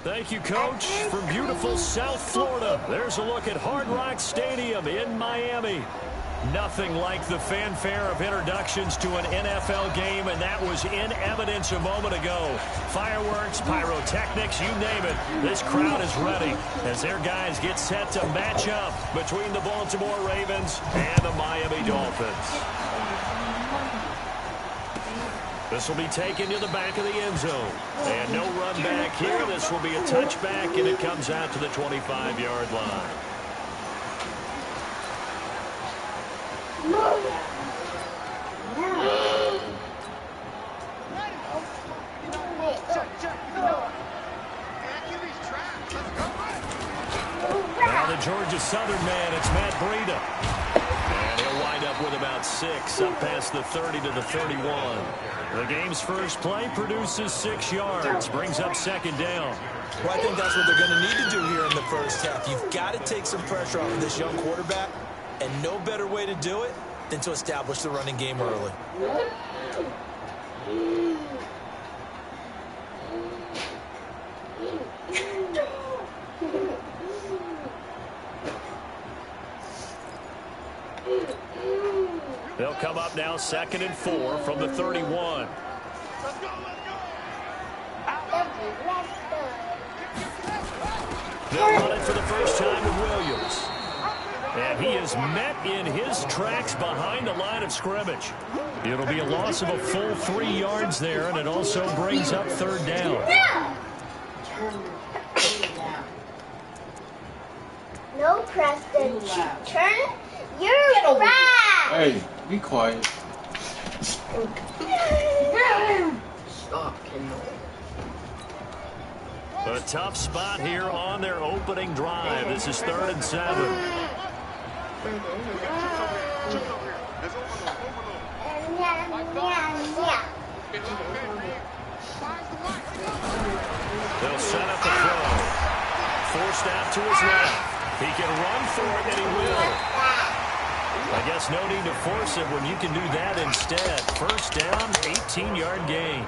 Thank you, Coach. From beautiful South Florida, there's a look at Hard Rock Stadium in Miami. Nothing like the fanfare of introductions to an NFL game, and that was in evidence a moment ago. Fireworks, pyrotechnics, you name it. This crowd is ready as their guys get set to match up between the Baltimore Ravens and the Miami Dolphins. This will be taken to the back of the end zone. And no run back here. This will be a touchback, and it comes out to the 25-yard line. Now the Georgia Southern man, it's Matt Breida. And he'll wind up with about 6, up past the 30 to the 31. The game's first play produces 6 yards, brings up second down. Well, I think that's what they're going to need to do here in the first half. You've got to take some pressure off of this young quarterback, and no better way to do it than to establish the running game early. They'll come up now 2nd and 4 from the 31. They'll run it for the first time with Williams. And he is met in his tracks behind the line of scrimmage. It'll be a loss of a full 3 yards there, and it also brings up 3rd down. No, Preston. Turn your back. Hey, be quiet. Stop, Kendall. A tough spot here on their opening drive. This is 3rd and 7. They'll set up the throw. Forced out to his left. He can run for it, and he will. I guess no need to force it when you can do that instead. First down, 18-yard gain.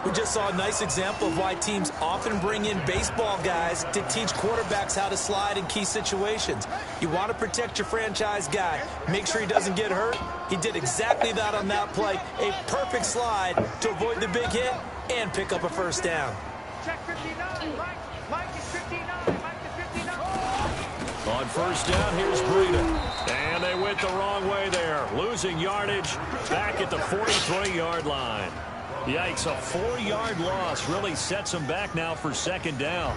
We just saw a nice example of why teams often bring in baseball guys to teach quarterbacks how to slide in key situations. You want to protect your franchise guy. Make sure he doesn't get hurt. He did exactly that on that play. A perfect slide to avoid the big hit and pick up a first down. Check 59. Mike is 59. Mike is 59. On first down, here's Breida. And they went the wrong way there. Losing yardage back at the 43-yard line. Yikes, a 4-yard loss really sets them back now for second down.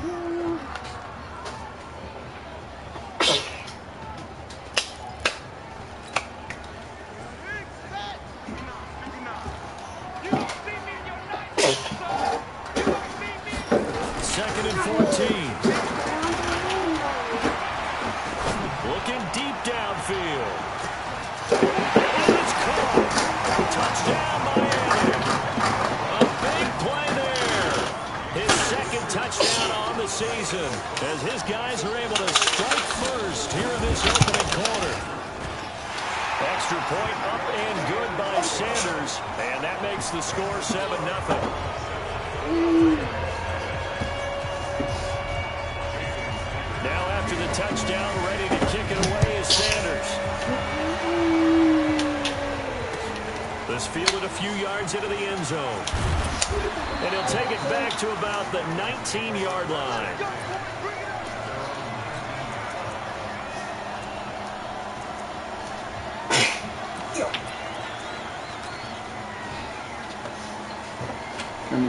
Second and 14. Looking deep downfield. And it's caught. Touchdown, Miami. Touchdown on the season as his guys are able to strike first here in this opening quarter. Extra point up and good by Sanders, and that makes the score 7-0. Now after the touchdown, ready to kick it away is Sanders. This fielded a few yards into the end zone. And he'll take it back to about the 19-yard line.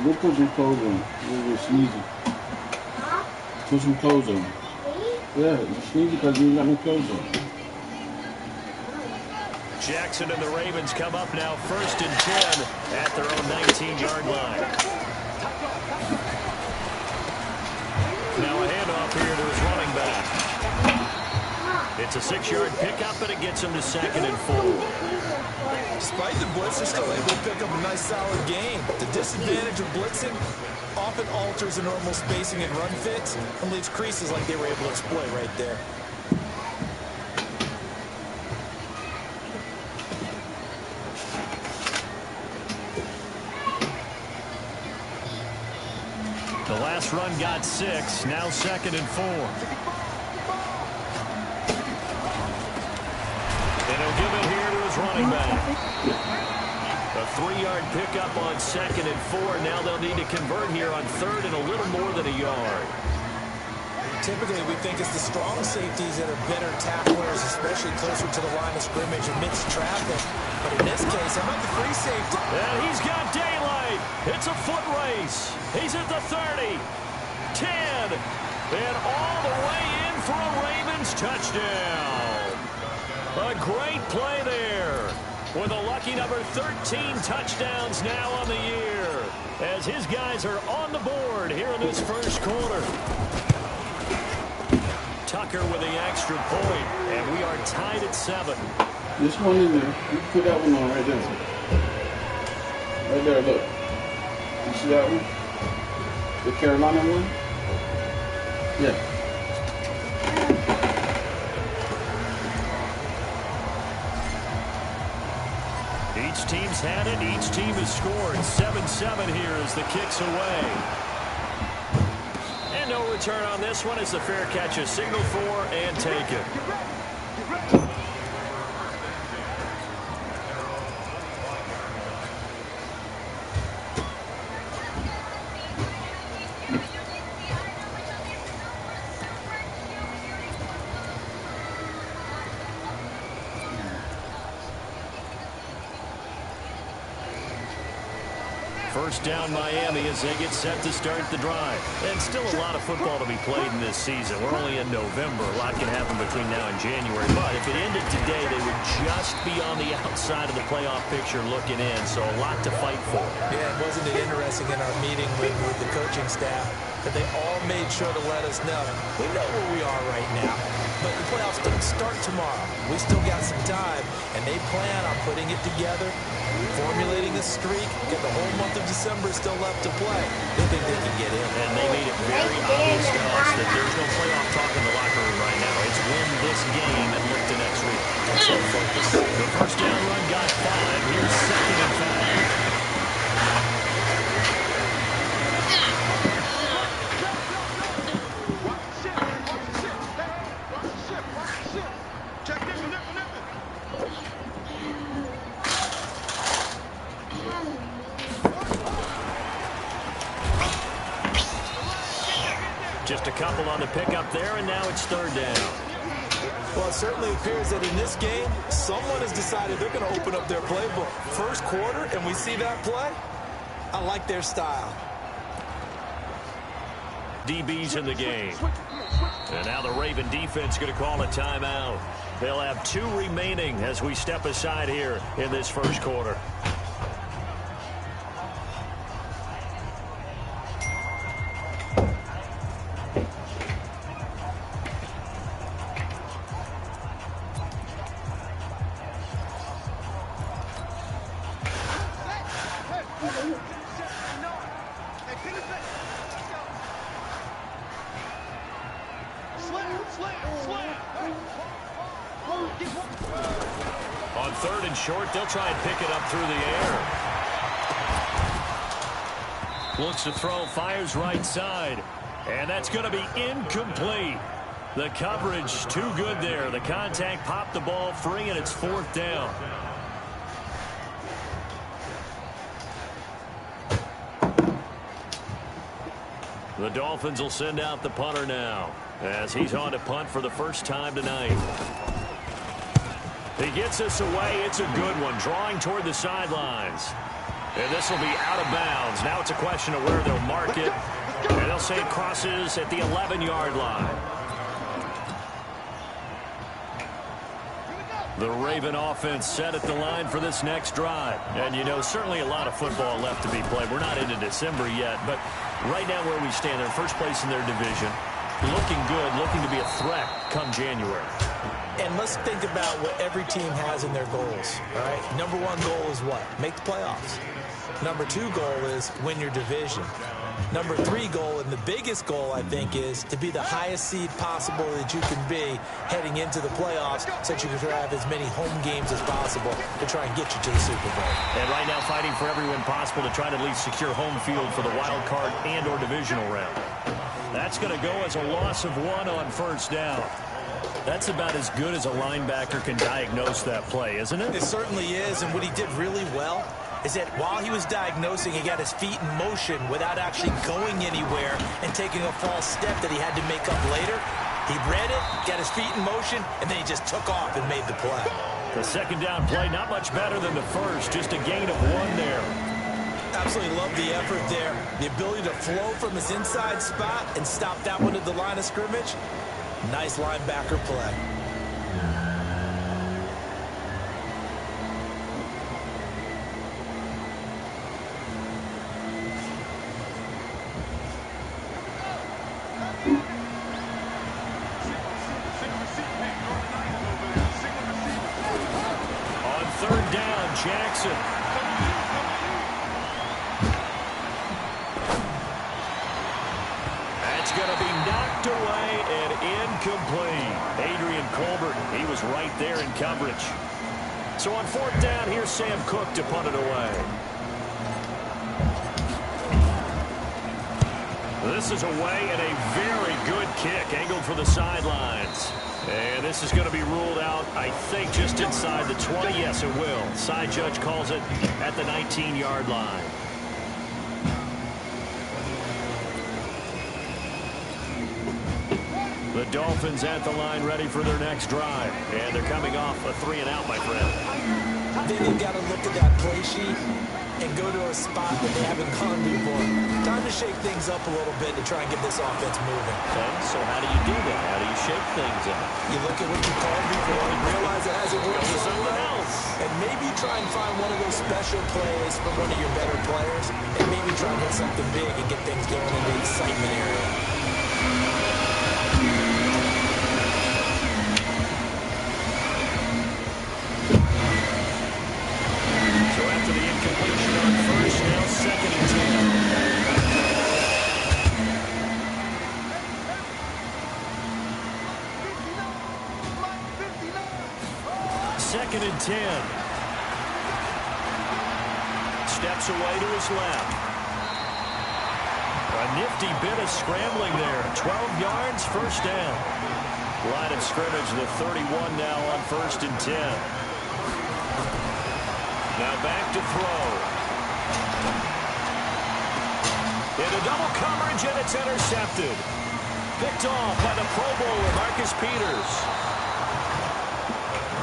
Go put some clothes on. You're sneezing. Put some clothes on. Yeah, you're sneezing because you ain't got no clothes on. Jackson and the Ravens come up now 1st and 10 at their own 19-yard line. Now a handoff here to his running back. It's a 6-yard pickup, and it gets him to 2nd and 4. Despite the blitz, they're still able to pick up a nice solid gain. The disadvantage of blitzing often alters the normal spacing and run fits and leaves creases like they were able to exploit right there. Last run got 6. Now 2nd and 4. And he'll give it here to his running back. A 3-yard pickup on 2nd and 4. Now they'll need to convert here on 3rd and a little more than a yard. Typically, we think it's the strong safeties that are better tacklers, especially closer to the line of scrimmage amidst traffic. But in this case, how about the free safety? And he's got daylight. It's a foot race. He's at the 30, 10, and all the way in for a Ravens touchdown. A great play there with a lucky number 13 touchdowns now on the year as his guys are on the board here in this first quarter. Tucker with the extra point, and we are tied at 7. This one in there. You put that one on right there. Right there, look. You see that one? The Carolina one? Yeah. Each team's had it. Each team has scored. 7-7 here as the kick's away. And no return on this one as the fair catch is signaled for and taken. First down Miami as they get set to start the drive. And still a lot of football to be played in this season. We're only in November. A lot can happen between now and January. But if it ended today, they would just be on the outside of the playoff picture looking in. So a lot to fight for. Yeah, wasn't it interesting in our meeting with the coaching staff that they all made sure to let us know. We know where we are right now. But the playoffs don't start tomorrow. We still got some time, and they plan on putting it together, formulating a streak, get the whole month of December still left to play. They think they can get in. And they made it very obvious to us that there's no playoff talk in the locker room right now. It's win this game and look to next week. That's so focused. The first down run got 5. Here's 2nd and 5. Just a couple on the pickup there, and now it's 3rd down. Well, it certainly appears that in this game, someone has decided they're going to open up their playbook. First quarter, and we see that play. I like their style. DB's in the game. And now the Raven defense going to call a timeout. They'll have 2 remaining as we step aside here in this first quarter. On 3rd and short, they'll try and pick it up through the air. Looks to throw, fires right side. And that's going to be incomplete. The coverage too good there. The contact popped the ball free, and it's 4th down. The Dolphins will send out the punter now as he's on to punt for the first time tonight. He gets this away. It's a good one, drawing toward the sidelines. And this will be out of bounds. Now it's a question of where they'll mark it. And they'll say it crosses at the 11-yard line. The Raven offense set at the line for this next drive. And, you know, certainly a lot of football left to be played. We're not into December yet, but right now where we stand, they're first place in their division. Looking good, looking to be a threat come January. And let's think about what every team has in their goals, all right? Number 1 goal is what? Make the playoffs. Number 2 goal is win your division. Number 3 goal, and the biggest goal, I think, is to be the highest seed possible that you can be heading into the playoffs so that you can have as many home games as possible to try and get you to the Super Bowl. And right now fighting for every win possible to try to at least secure home field for the wild card and or divisional round. That's going to go as a loss of 1 on first down. That's about as good as a linebacker can diagnose that play, isn't it? It certainly is, and what he did really well is that while he was diagnosing, he got his feet in motion without actually going anywhere and taking a false step that he had to make up later. He read it, got his feet in motion, and then he just took off and made the play. The second down play, not much better than the first, just a gain of 1 there. Absolutely love the effort there. The ability to flow from his inside spot and stop that one at the line of scrimmage. Nice linebacker play. On third down, Jackson. That's going to be knocked away and incomplete. Adrian Colbert, he was right there in coverage. So on fourth down, here's Sam Cook to punt it away. This is away and a very good kick angled for the sidelines. And this is going to be ruled out, I think, just inside the 20. Yes, it will. Side judge calls it at the 19-yard line. The Dolphins at the line ready for their next drive. And they're coming off a 3-and-out, my friend. Then you've got to look at that play sheet and go to a spot that they haven't gone before. Time to shake things up a little bit to try and get this offense moving. Okay, so how do you do that? How do you shake things up? You look at what you called before and realize it hasn't worked Go to so something well. else. And maybe try and find one of those special plays from one of your better players and maybe try and hit something big and get things going in the excitement area. So after the incompletion on first, now second and 10. Second and 10. Steps away to his left. A nifty bit of scrambling there. 12 yards, first down. Line of scrimmage, the 31 now on first and 10. Now back to throw. Into double coverage, and it's intercepted. Picked off by the Pro Bowler, Marcus Peters.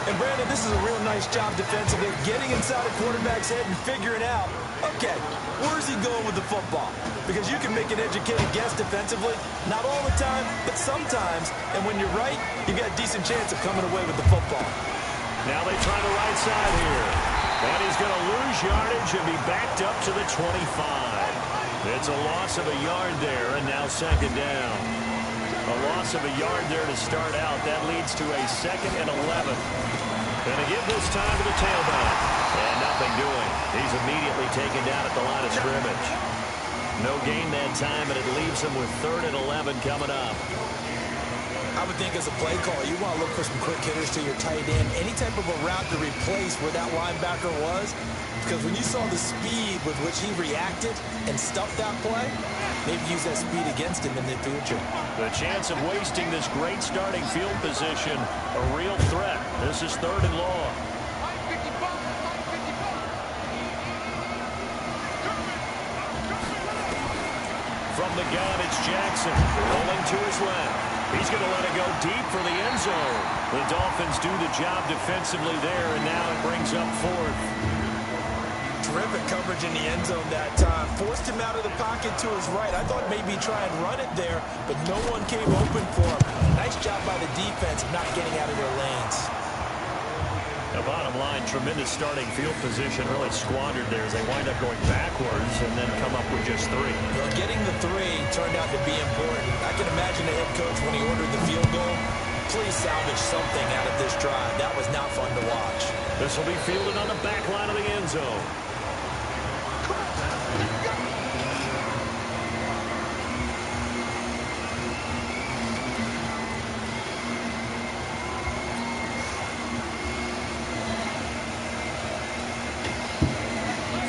And Brandon, this is a real nice job defensively, getting inside a quarterback's head and figuring out, okay, where's he going with the football? Because you can make an educated guess defensively, not all the time, but sometimes. And when you're right, you've got a decent chance of coming away with the football. Now they try the right side here. And he's going to lose yardage and be backed up to the 25. It's a loss of a yard there, and now second down. A loss of a yard there to start out. That leads to a 2nd and 11. Going to give this time to the tailback. And nothing doing. He's immediately taken down at the line of scrimmage. No gain that time, and it leaves him with 3rd and 11 coming up. I would think as a play call, you want to look for some quick hitters to your tight end. Any type of a route to replace where that linebacker was. Because when you saw the speed with which he reacted and stuffed that play, maybe use that speed against him in the future. The chance of wasting this great starting field position, a real threat. This is 3rd and long. From the gun, it's Jackson rolling to his left. He's going to let it go deep for the end zone. The Dolphins do the job defensively there, and now it brings up 4th. Terrific coverage in the end zone that time. Forced him out of the pocket to his right. I thought maybe try and run it there, but no one came open for him. Nice job by the defense of not getting out of their lanes. The bottom line, tremendous starting field position, really squandered there as they wind up going backwards and then come up with just 3. Well, getting the 3 turned out to be important. I can imagine the head coach when he ordered the field goal. Please salvage something out of this drive. That was not fun to watch. This will be fielded on the back line of the end zone.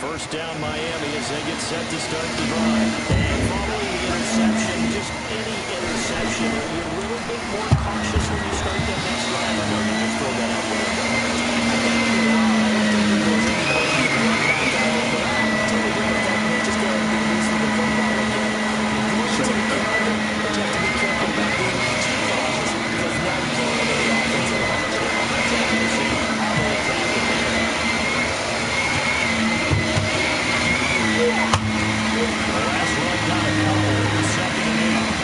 First down Miami as they get set to start the drive. And following the interception, just any interception, are you a little bit more cautious when you start that next drive, or don't you just throw that out the window? I think when you're out, I don't think that there's any way you'd run back out of it. But I totally agree with that, man. Just go ahead and be loose with the football again. You're going to take care of it, but you have to be careful about being too cautious because now you can't limit the offense at all. That's accuracy. How they attack it here. The last run got a couple. 2nd and 8.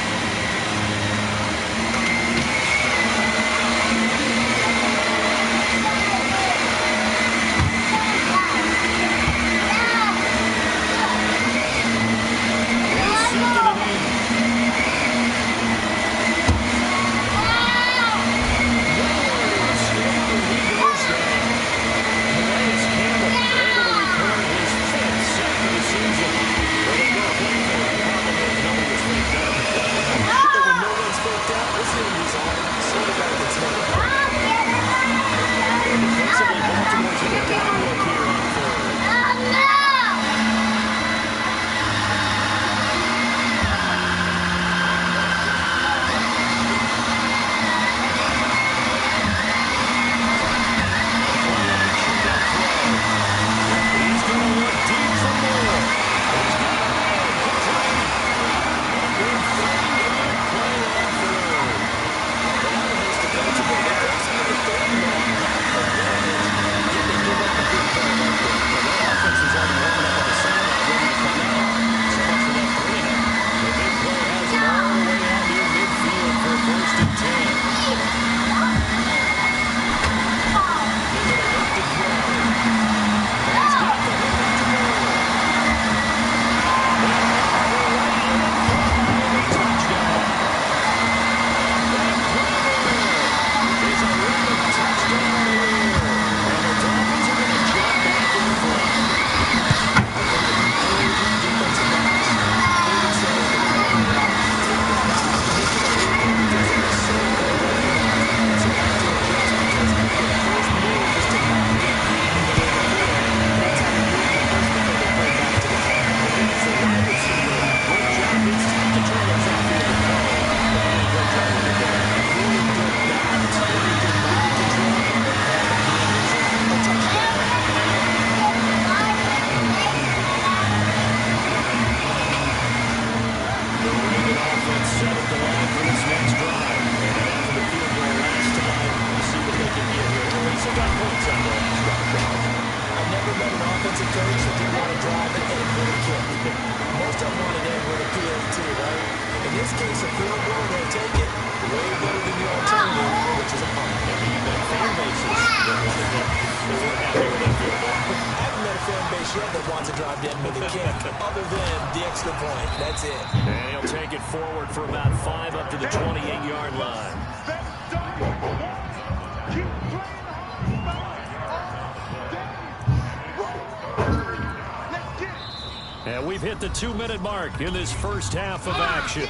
And we've hit the 2-minute mark in this first half of action.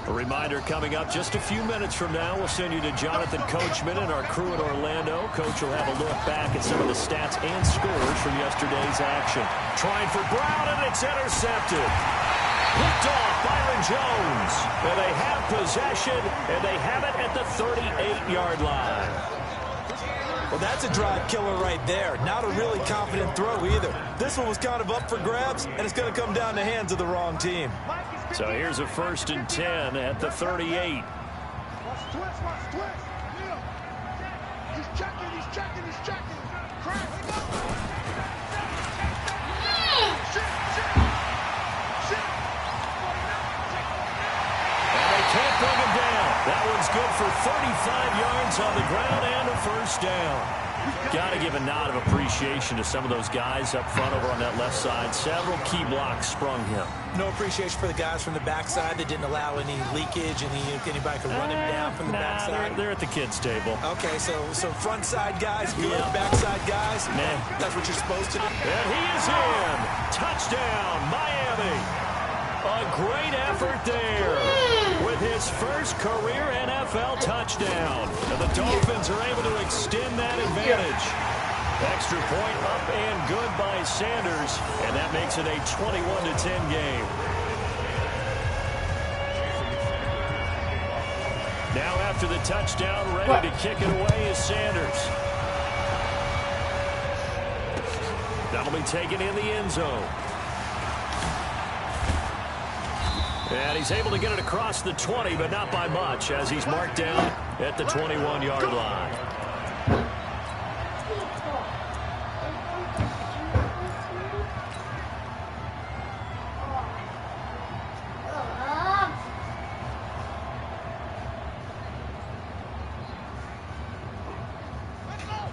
A reminder coming up just a few minutes from now, we'll send you to Jonathan Coachman and our crew in Orlando. Coach will have a look back at some of the stats and scores from yesterday's action. Trying for Brown, and it's intercepted. Picked off Byron Jones. And they have possession, and they have it at the 38-yard line. Well, that's a drive killer right there. Not a really confident throw either. This one was kind of up for grabs, and it's going to come down the hands of the wrong team. So here's a 1st and 10 at the 38. He's checking. Can't bring him down. That one's good for 35 yards on the ground and a 1st down. Got to give a nod of appreciation to some of those guys up front over on that left side. Several key blocks sprung him. No appreciation for the guys from the backside that didn't allow any leakage, and anybody could run him down from the backside. They're at the kids' table. Okay, so front side guys, good. Yeah. Backside guys, that's what you're supposed to do. And he is in. Touchdown, Miami. A great effort there with his first career NFL touchdown. And the Dolphins are able to extend that advantage. Extra point up and good by Sanders, and that makes it a 21-10 game. Now after the touchdown, ready to kick it away is Sanders. That'll be taken in the end zone. And he's able to get it across the 20, but not by much, as he's marked down at the 21-yard line.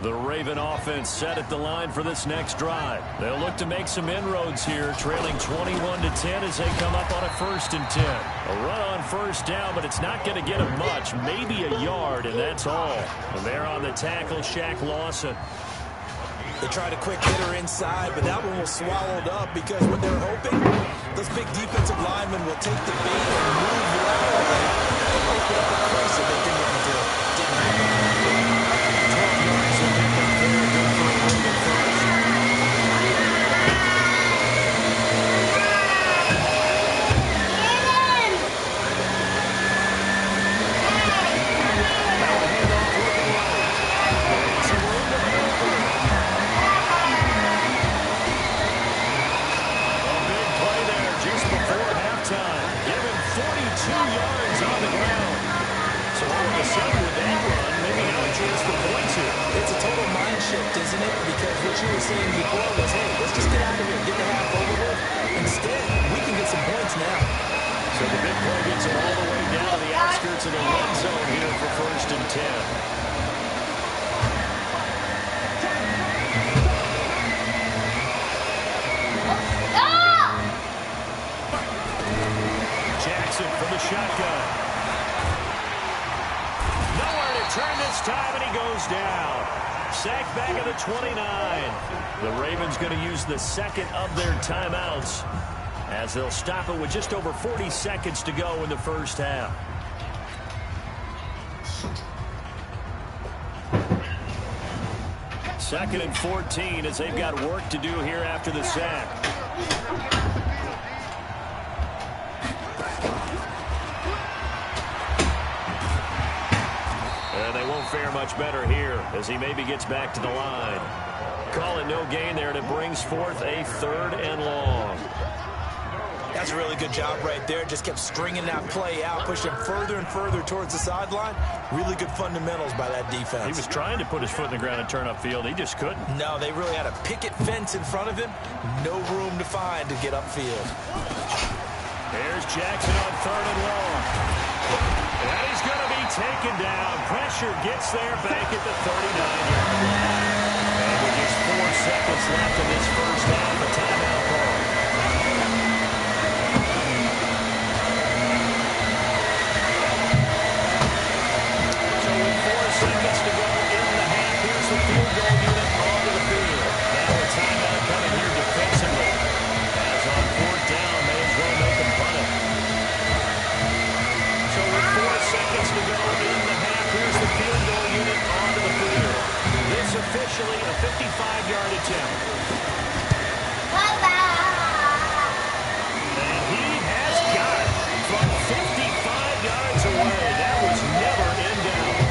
The Raven offense set at the line for this next drive. They'll look to make some inroads here, trailing 21-10 as they come up on a 1st and 10. A run on first down, but it's not going to get them much, maybe a yard, and that's all. And they're on the tackle, Shaq Lawson. They tried a quick hitter inside, but that one was swallowed up because what they're hoping, those big defensive linemen will take the bait and move laterally and open up a crease that they didn't want to do. It's a total mind shift, isn't it? Because what you were saying before was, hey, let's just get out of here, get the half over with. Instead, we can get some points now. So the big play gets them all the way down to the outskirts of the red zone here for 1st and 10. From the shotgun. Nowhere to turn this time, and he goes down. Sacked back at the 29. The Ravens going to use the second of their timeouts as they'll stop it with just over 40 seconds to go in the first half. Second and 14 as they've got work to do here after the sack. Fare much better here as he maybe gets back to the line. Call it no gain there, and it brings forth a 3rd and long. That's a really good job right there. Just kept stringing that play out, pushing further and further towards the sideline. Really good fundamentals by that defense. He was trying to put his foot in the ground and turn upfield. He just couldn't. No, they really had a picket fence in front of him. No room to find to get upfield. There's Jackson on 3rd and long. And he's going to be taken down. Pressure gets there back at the 39-yard line. And with just 4 seconds left in this first half, a timeout call. So with 4 seconds to go in the half, here's the field goal unit onto the field. Now a timeout coming here defensively. As on 4th down, may as well make them punt it. So with 4 seconds to go in the half, here's the field goal unit onto the field. This officially a 55-yard attempt. And he has got it from 55 yards away. That was never in doubt.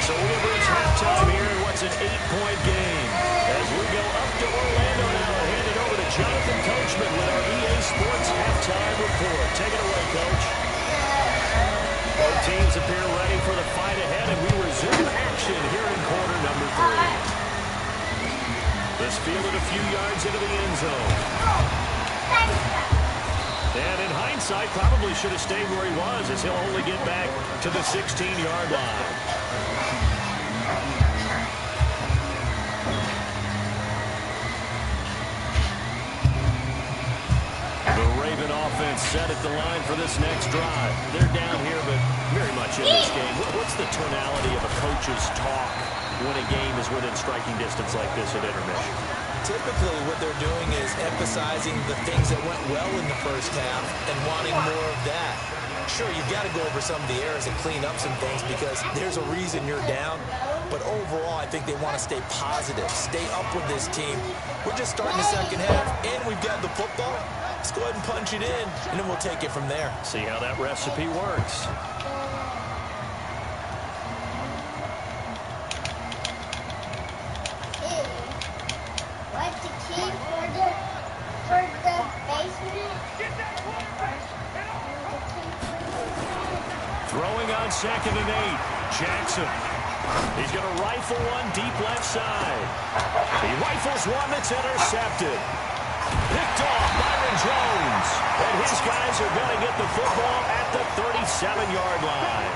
So we have reached halftime here in what's an 8-point game. As we go up to Orlando now and hand it over to Jonathan Coachman with our EA Sports halftime report. Take it away, Coach. Both teams appear ready for the fight ahead, and we resume action here in quarter number 3. This fielded a few yards into the end zone. And in hindsight, probably should have stayed where he was, as he'll only get back to the 16-yard line. The Raven offense set at the line for this next drive. They're down here, but very much in this game. What's the tonality of a coach's talk when a game is within striking distance like this at intermission? Typically, what they're doing is emphasizing the things that went well in the first half and wanting more of that. Sure, you've got to go over some of the errors and clean up some things because there's a reason you're down. But overall, I think they want to stay positive, stay up with this team. We're just starting the second half, and we've got the football. Let's go ahead and punch it in, and then we'll take it from there. See how that recipe works. What's the key for the basement? Throwing on 2nd and 8. Jackson. He's going to rifle one deep left side. He rifles one that's intercepted. Picked off Byron Jones. And his guys are going to get the football at the 37-yard line.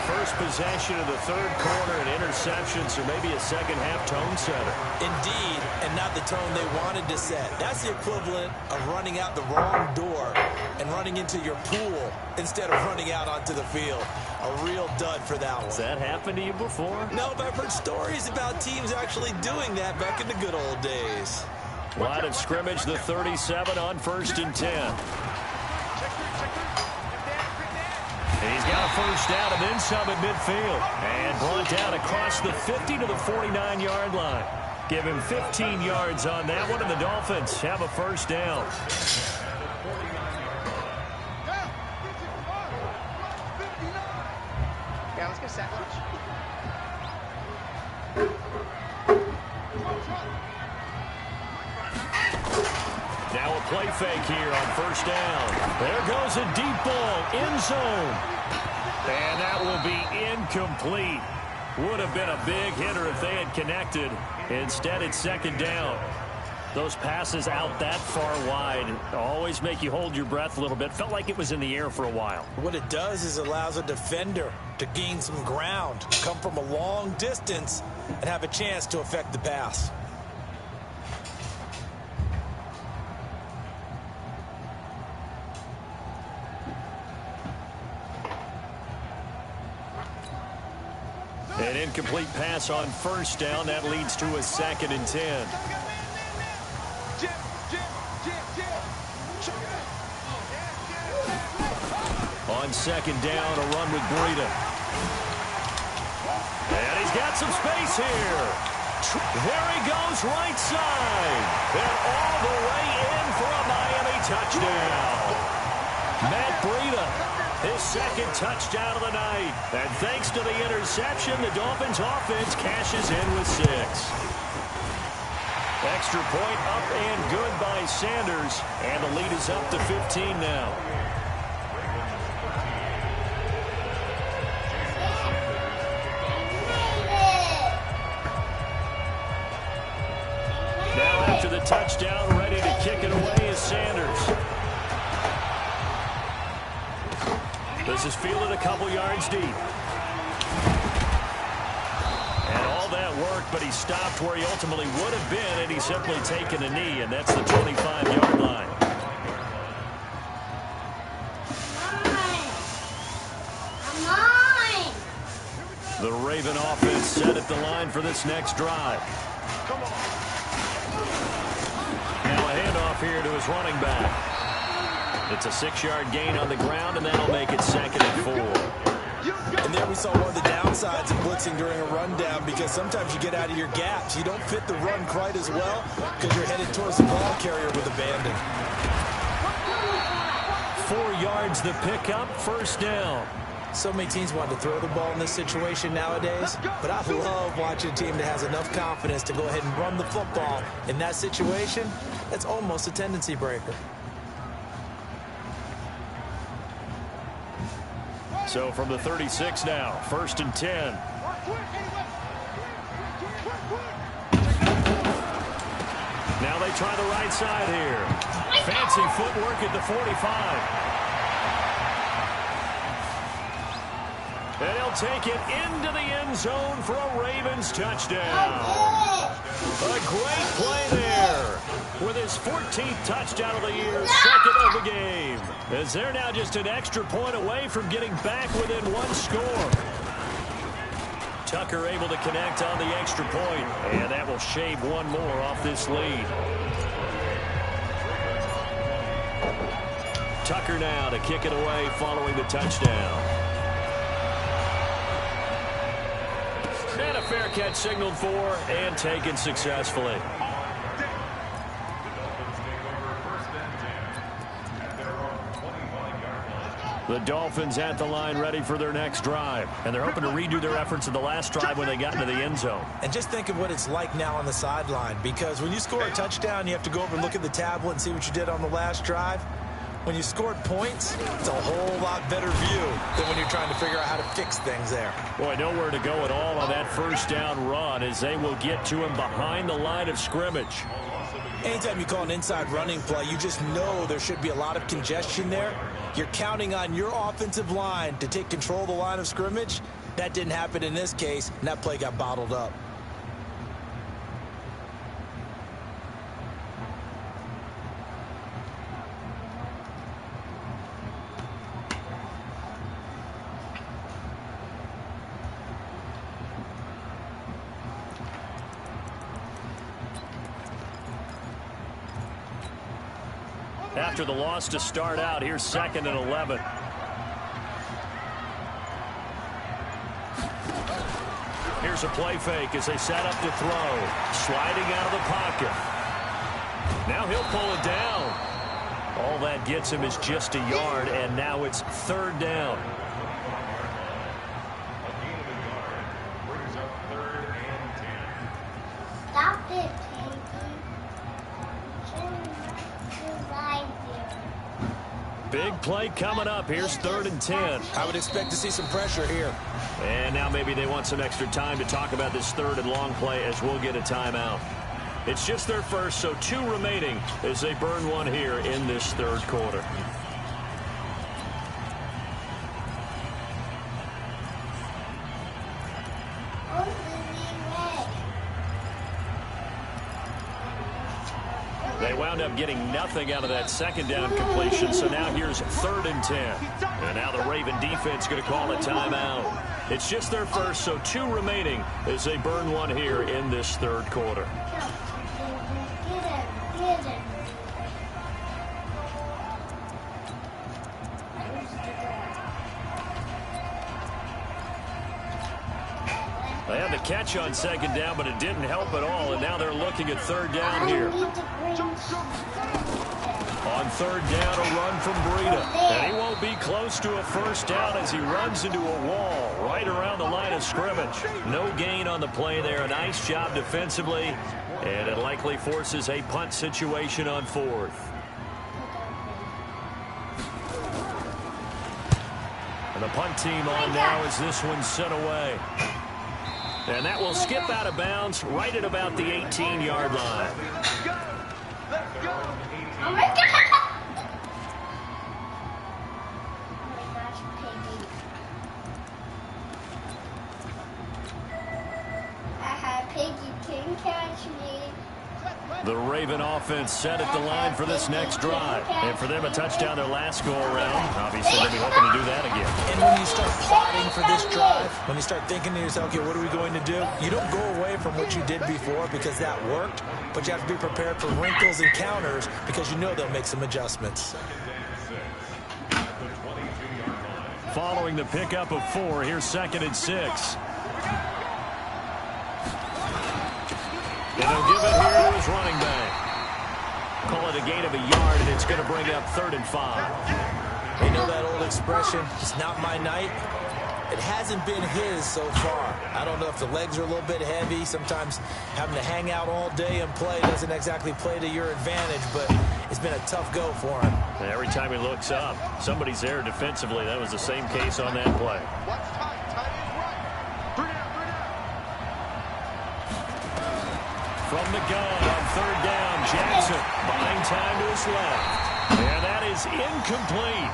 First possession of the third quarter and interception, so maybe a second-half tone setter. Indeed, and not the tone they wanted to set. That's the equivalent of running out the wrong door and running into your pool instead of running out onto the field. A real dud for that one. Has that happened to you before? No, but I've heard stories about teams actually doing that back in the good old days. Line of scrimmage, the 37 on 1st and 10. He's got a first down and then some at midfield. And brought down across the 50 to the 49-yard line. Give him 15 yards on that one, and the Dolphins have a first down. Yeah, let's get sack lunch. Now a play fake here on first down. There goes a deep ball, end zone. And that will be incomplete. Would have been a big hitter if they had connected. Instead, it's 2nd down. Those passes out that far wide always make you hold your breath a little bit. Felt like it was in the air for a while. What it does is allows a defender to gain some ground, come from a long distance, and have a chance to affect the pass. An incomplete pass on first down. That leads to a 2nd and 10. On 2nd down, a run with Breida. And he's got some space here. There he goes, right side. And all the way in for a Miami touchdown. Matt Breida, his 2nd touchdown of the night. And thanks to the interception, the Dolphins offense cashes in with 6. Extra point up and good by Sanders. And the lead is up to 15 now. Now after the touchdown, ready to kick it away is Sanders. This is fielded a couple yards deep. And all that work, but he stopped where he ultimately would have been, and he's simply taken a knee, and that's the 25-yard line. The Raven offense set at the line for this next drive. Now a handoff here to his running back. It's a 6-yard gain on the ground, and that'll make it 2nd and 4. And there we saw one of the downsides of blitzing during a rundown, because sometimes you get out of your gaps. You don't fit the run quite as well because you're headed towards the ball carrier with abandon. 4 yards the pickup, first down. So many teams want to throw the ball in this situation nowadays, but I love watching a team that has enough confidence to go ahead and run the football. In that situation, that's almost a tendency breaker. So from the 36 now, 1st and 10. Now they try the right side here. Fancy footwork at the 45. And he'll take it into the end zone for a Ravens touchdown. A great play there with his 14th touchdown of the year, 2nd of the game. As they're now just an extra point away from getting back within 1 score. Tucker able to connect on the extra point, and that will shave one more off this lead. Tucker now to kick it away following the touchdown. And a fair catch signaled for and taken successfully. The Dolphins at the line ready for their next drive. And they're hoping to redo their efforts in the last drive when they got into the end zone. And just think of what it's like now on the sideline. Because when you score a touchdown, you have to go over and look at the tablet and see what you did on the last drive. When you scored points, it's a whole lot better view than when you're trying to figure out how to fix things there. Boy, nowhere to go at all on that first down run as they will get to him behind the line of scrimmage. Anytime you call an inside running play, you just know there should be a lot of congestion there. You're counting on your offensive line to take control of the line of scrimmage. That didn't happen in this case, and that play got bottled up. After the loss to start out, here's 2nd and 11. Here's a play fake as they set up to throw. Sliding out of the pocket. Now he'll pull it down. All that gets him is just a yard, and now it's 3rd down. Stop it, Big play coming up. Here's 3rd and 10. I would expect to see some pressure here. And now maybe they want some extra time to talk about this 3rd and long play as we'll get a timeout. It's just their first, so 2 remaining as they burn one here in this 3rd quarter. They wound up getting nothing out of that 2nd down completion, so now here's 3rd and 10. And now the Raven defense going to call a timeout. It's just their first, so 2 remaining as they burn one here in this 3rd quarter. They had the catch on 2nd down, but it didn't help at all, and now they're looking at 3rd down here. On 3rd down, a run from Breida. And he won't be close to a 1st down as he runs into a wall right around the line of scrimmage. No gain on the play there. A nice job defensively, and it likely forces a punt situation on 4th. And the punt team on now as this one's sent away. And that will skip out of bounds right at about the 18-yard line. Oh my God! Piggy can catch me. The Raven offense set at the line for this next drive. And for them, a touchdown their last go-around. Obviously, they'll be hoping to do that again. And when you start plotting for this drive, when you start thinking to yourself, okay, what are we going to do? You don't go away from what you did before because that worked, but you have to be prepared for wrinkles and counters because you know they'll make some adjustments. Following the pickup of 4, here's 2nd and 6. And he'll give it here to his running back. Call it a gain of a yard, and it's going to bring up 3rd and 5. You know that old expression, it's not my night? It hasn't been his so far. I don't know if the legs are a little bit heavy. Sometimes having to hang out all day and play doesn't exactly play to your advantage, but it's been a tough go for him. And every time he looks up, somebody's there defensively. That was the same case on that play. From the gun on 3rd down, Jackson buying time to his left. And that is incomplete.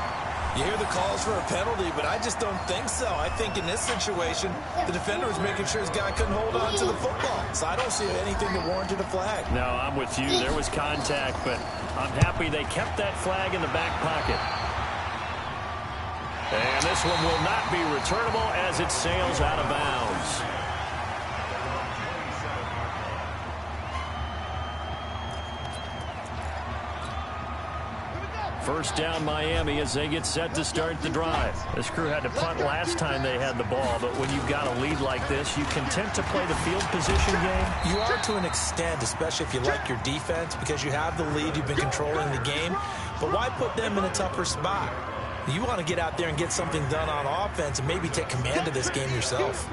You hear the calls for a penalty, but I just don't think so. I think in this situation, the defender was making sure his guy couldn't hold on to the football. So I don't see anything that warranted a flag. No, I'm with you. There was contact, but I'm happy they kept that flag in the back pocket. And this one will not be returnable as it sails out of bounds. First down Miami as they get set to start the drive. This crew had to punt last time they had the ball, but when you've got a lead like this, you content to play the field position game? You are to an extent, especially if you like your defense, because you have the lead, you've been controlling the game. But why put them in a tougher spot? You want to get out there and get something done on offense and maybe take command of this game yourself.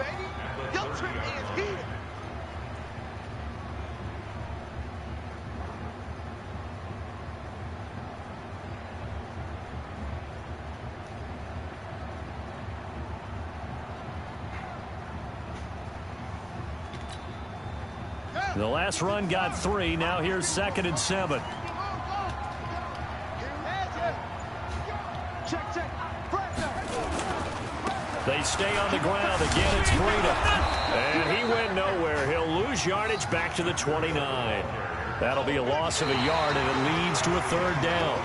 The last run got 3. Now here's 2nd and 7. They stay on the ground. Again, it's Breida. And he went nowhere. He'll lose yardage back to the 29. That'll be a loss of a yard, and it leads to a 3rd down.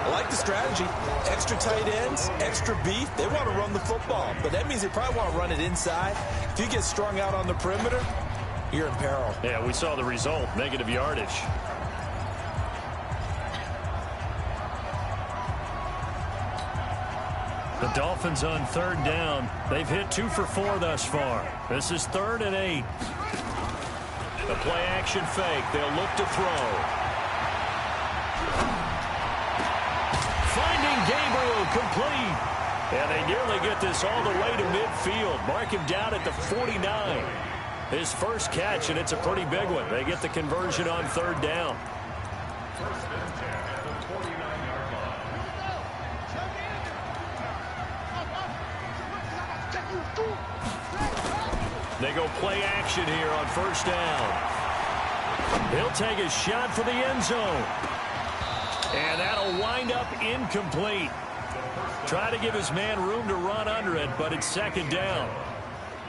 I like the strategy. Extra tight ends, extra beef. They want to run the football, but that means they probably want to run it inside. If you get strung out on the perimeter, you're in peril. Yeah, we saw the result. Negative yardage. The Dolphins on 3rd down. They've hit 2 for 4 thus far. This is 3rd and 8. The play action fake. They'll look to throw. Finding Gabriel complete. And they nearly get this all the way to midfield. Mark him down at the 49. His first catch, and it's a pretty big one. They get the conversion on 3rd down. They go play action here on 1st down. He'll take a shot for the end zone. And that'll wind up incomplete. Try to give his man room to run under it, but it's 2nd down.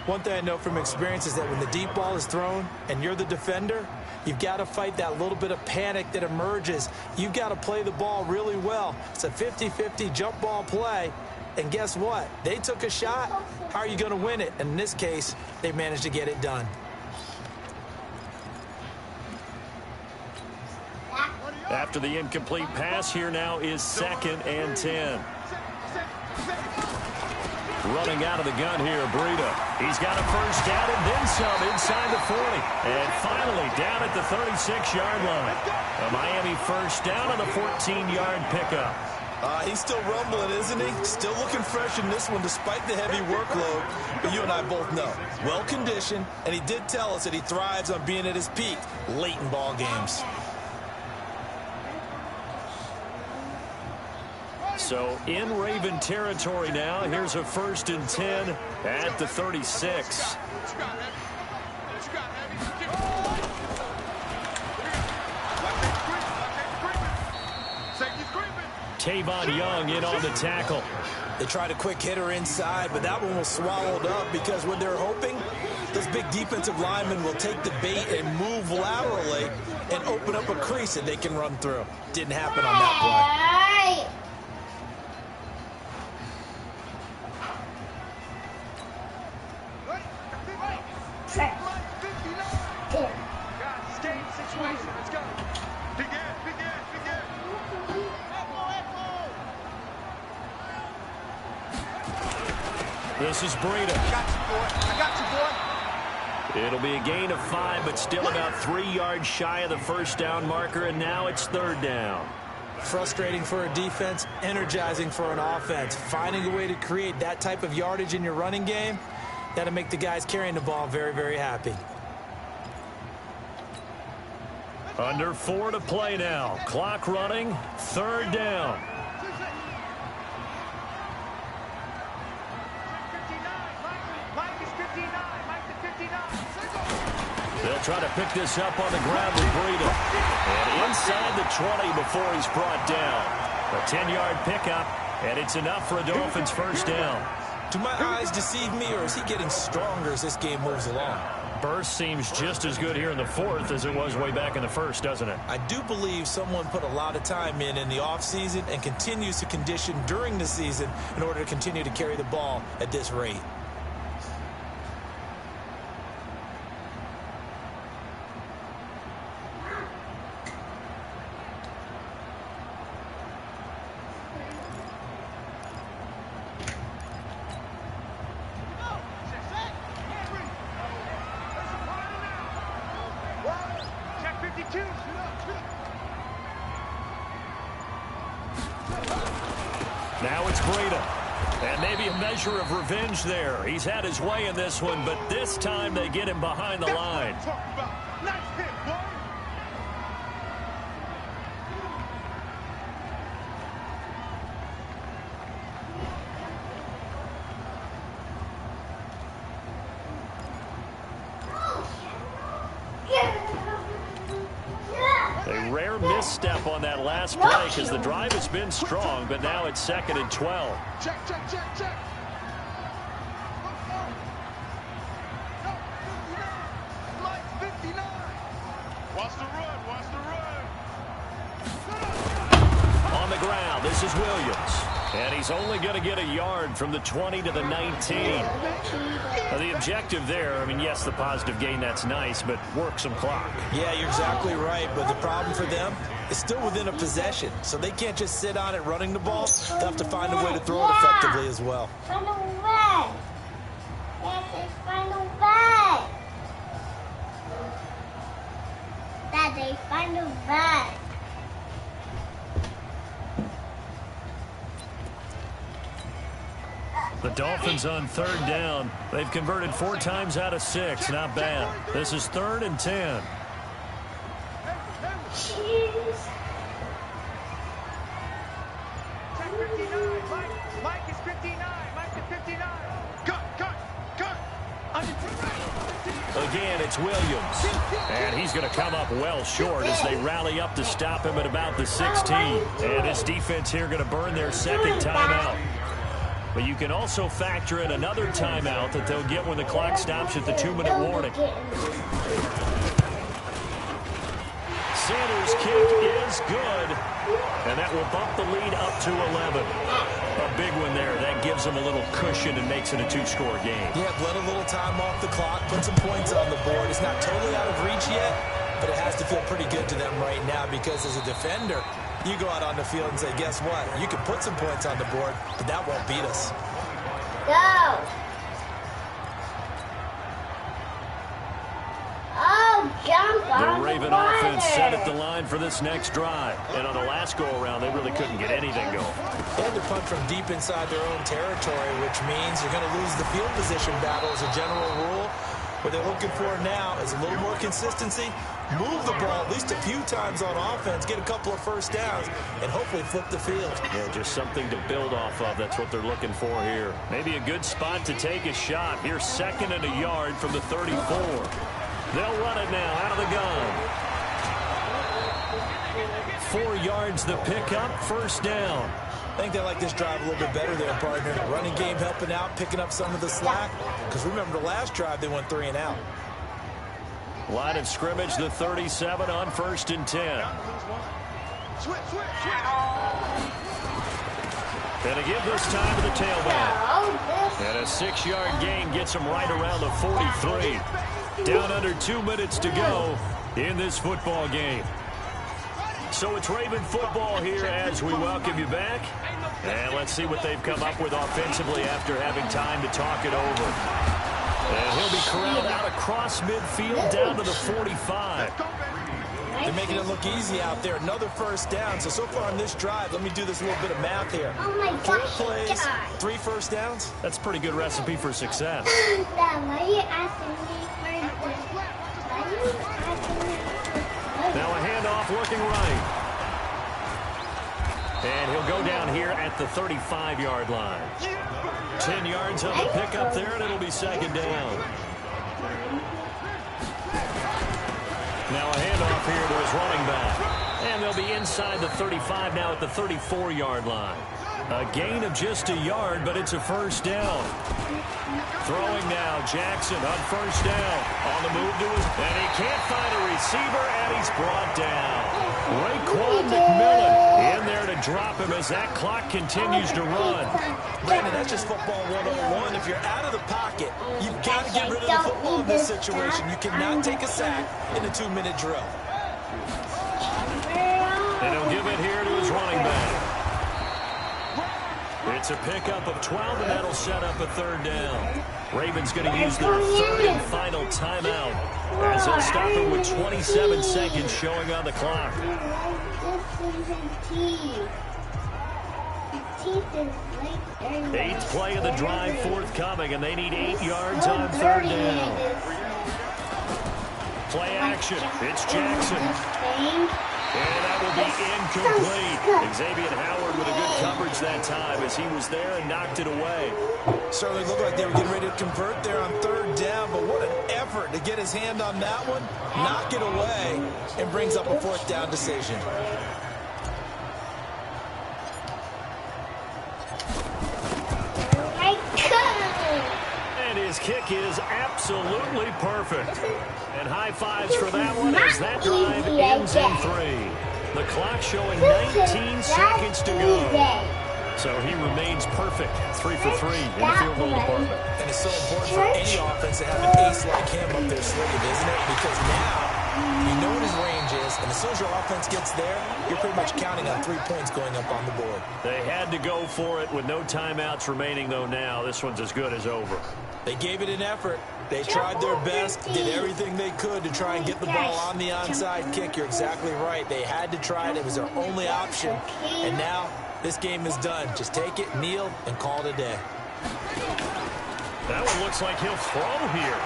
One thing I know from experience is that when the deep ball is thrown and you're the defender, you've got to fight that little bit of panic that emerges. You've got to play the ball really well. It's a 50-50 jump ball play. And guess what? They took a shot. How are you going to win it? And in this case, they managed to get it done. After the incomplete pass, here now is 2nd and 10. Running out of the gun here, Breida. He's got a first down and then some inside the 40. And finally down at the 36-yard line. A Miami first down on a 14-yard pickup. He's still rumbling, isn't he? Still looking fresh in this one despite the heavy workload. But you and I both know, well-conditioned, and he did tell us that he thrives on being at his peak late in ball games. So in Raven territory now. Here's a 1st and 10 at the 36. Tavon Young in on the tackle. They tried a quick hitter inside, but that one was swallowed up because what they're hoping, this big defensive lineman will take the bait and move laterally and open up a crease that they can run through. Didn't happen on that play. This is Breida. I got you, boy. It'll be a gain of 5, but still about 3 yards shy of the first down marker, and now it's 3rd down. Frustrating for a defense, energizing for an offense. Finding a way to create that type of yardage in your running game, that'll make the guys carrying the ball very, very happy. Under 4 to play now. Clock running, 3rd down. They'll try to pick this up on the ground with Breida. And inside the 20 before he's brought down. A 10-yard pickup, and it's enough for a Dolphins first down. Do my eyes deceive me, or is he getting stronger as this game moves along? Burst seems just as good here in the 4th as it was way back in the 1st, doesn't it? I do believe someone put a lot of time in the offseason and continues to condition during the season in order to continue to carry the ball at this rate. 2. Now it's Breida. And maybe a measure of revenge there. He's had his way in this one, but this time they get him behind the line. Nice hit, boy. A rare misstep on that last play because the drive has been strong, but now it's 2nd and 12. Check, check, check, check. Like 59. Watch the run, watch the run. On the ground, this is Williams. And he's only going to get a yard from the 20 to the 19. Now, the objective there, I mean, yes, the positive gain, that's nice, but work some clock. Yeah, you're exactly right, but the problem for them is still within a possession, so they can't just sit on it running the ball. They'll have to find a way to throw it effectively as well. Final way. Yes, it's final way. Daddy, final way. The Dolphins on 3rd down. They've converted 4 times out of 6. Not bad. This is 3rd and 10. Cheese. Check 59. Mike is 59. Mike is 59. Cut, cut, cut. Again, it's Williams. And he's going to come up well short as they rally up to stop him at about the 16. And his defense here going to burn their 2nd timeout. But you can also factor in another timeout that they'll get when the clock stops at the 2-minute warning. Sanders' kick is good. And that will bump the lead up to 11. A big one there. That gives them a little cushion and makes it a 2-score game. Yeah, let a little time off the clock, put some points on the board. It's not totally out of reach yet, but it has to feel pretty good to them right now because as a defender, you go out on the field and say, guess what? You can put some points on the board, but that won't beat us. Go. Oh, jump on The Raven offense set at the line for this next drive. And on the last go-around, they really couldn't get anything going. They had to punt from deep inside their own territory, which means you're going to lose the field position battle as a general rule. What they're looking for now is a little more consistency, move the ball at least a few times on offense, get a couple of first downs, and hopefully flip the field. Yeah, just something to build off of. That's what they're looking for here. Maybe a good spot to take a shot. Here's 2nd and a yard from the 34. They'll run it now out of the gun. 4 yards the pickup, 1st down. I think they like this drive a little bit better there, partner. Running game helping out, picking up some of the slack. Because remember, the last drive, they went 3 and out. Line of scrimmage, the 37 on 1st and 10. Switch, switch, switch. And again this time to the tailback. And a 6-yard gain gets them right around the 43. Down under 2 minutes to go in this football game. So it's Raven football here as we welcome you back. And let's see what they've come up with offensively after having time to talk it over. And he'll be corralled out across midfield down to the 45. They're making it look easy out there. Another 1st down. So far on this drive, let me do this little bit of math here. Oh my 4 gosh, plays, God. 3 first downs. That's a pretty good recipe for success. Dad, why are you asking me for this? Why are you asking me for this? Now a handoff looking right. And he'll go down here at the 35-yard line. 10 yards on the pickup there, and it'll be 2nd down. Now a handoff here to his running back. And they'll be inside the 35 now at the 34-yard line. A gain of just a yard, but it's a 1st down. Throwing now, Jackson on 1st down. On the move to his, and he can't find a receiver, and he's brought down. Raekwon McMillan in there to drop him as that clock continues to run. Brandon, that's just football 101. If you're out of the pocket, you've got to get rid of the football in this situation. You cannot take a sack in a 2-minute drill. And he'll give it here to his running back. It's a pickup of 12, and that'll set up a 3rd down. Ravens going to use their third and final timeout as they'll stop it with 27 seconds showing on the clock. Eighth play of the drive forthcoming, and they need 8 yards on third down. Play action. It's Jackson. And that will be incomplete. Xavier Howard with a good coverage that time as he was there and knocked it away. Certainly looked like they were getting ready to convert there on third down, but what an effort to get his hand on that one, knock it away, and brings up a fourth down decision. And his kick is absolutely perfect. And high fives for that one as that drive ends in 3. The clock showing 19 seconds to go. So he remains perfect, 3 for 3 in the field goal department. And it's so important for any offense to have an ace like him up their sleeve, isn't it? Because now you know what his range is, and as soon as your offense gets there, you're pretty much counting on 3 points going up on the board. They had to go for it with no timeouts remaining, though. Now this one's as good as over. They gave it an effort. They tried their best, did everything they could to try and get the ball on the onside kick. You're exactly right. They had to try it. It was their only option. And now this game is done. Just take it, kneel, and call it a day. That one looks like he'll throw here.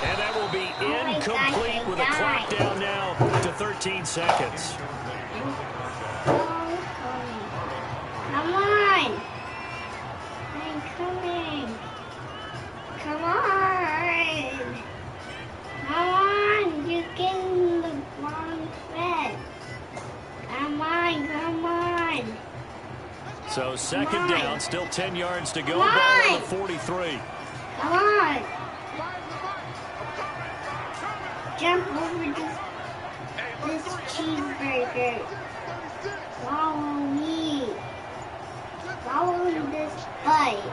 And that will be incomplete with a clock down now to 13 seconds. Come on. I'm coming. Come on. Come on. You're getting the wrong thread. Come on. Come on. So second down, still 10 yards to go. Ball on the 43. Come on. Jump over this cheeseburger. Follow me. Follow this bite.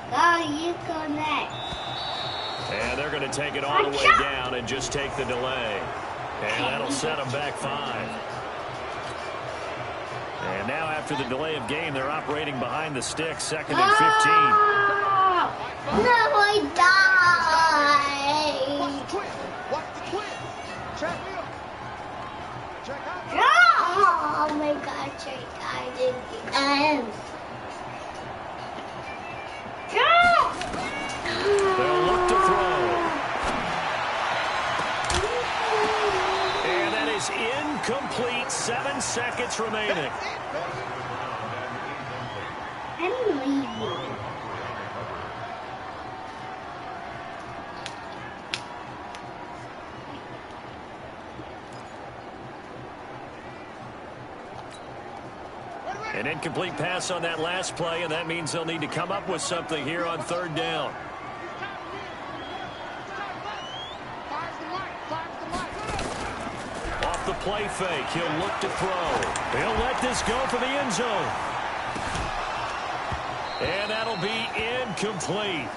Go, you go next. And they're going to take it all the way down and just take the delay. And that'll set them back 5. And now after the delay of game, they're operating behind the sticks, 2nd and 15. No, I died. Watch the twin. Check. Check out. Oh my God, check. I didn't. They'll look to throw. And that is incomplete. 7 seconds remaining. I'm leaving. An incomplete pass on that last play, and that means they'll need to come up with something here on third down. Off the play fake, he'll look to throw. He'll let this go for the end zone. And that'll be incomplete.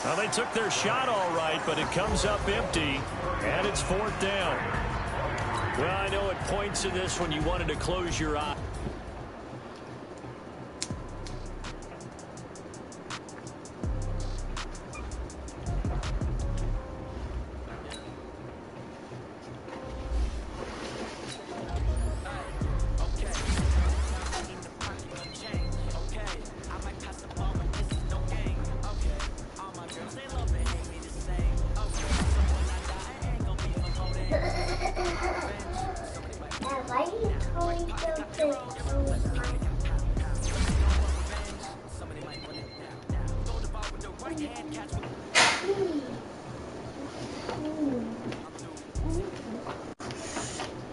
Now, they took their shot all right, but it comes up empty, and it's 4th down. Well, I know at points in this when you wanted to close your eyes.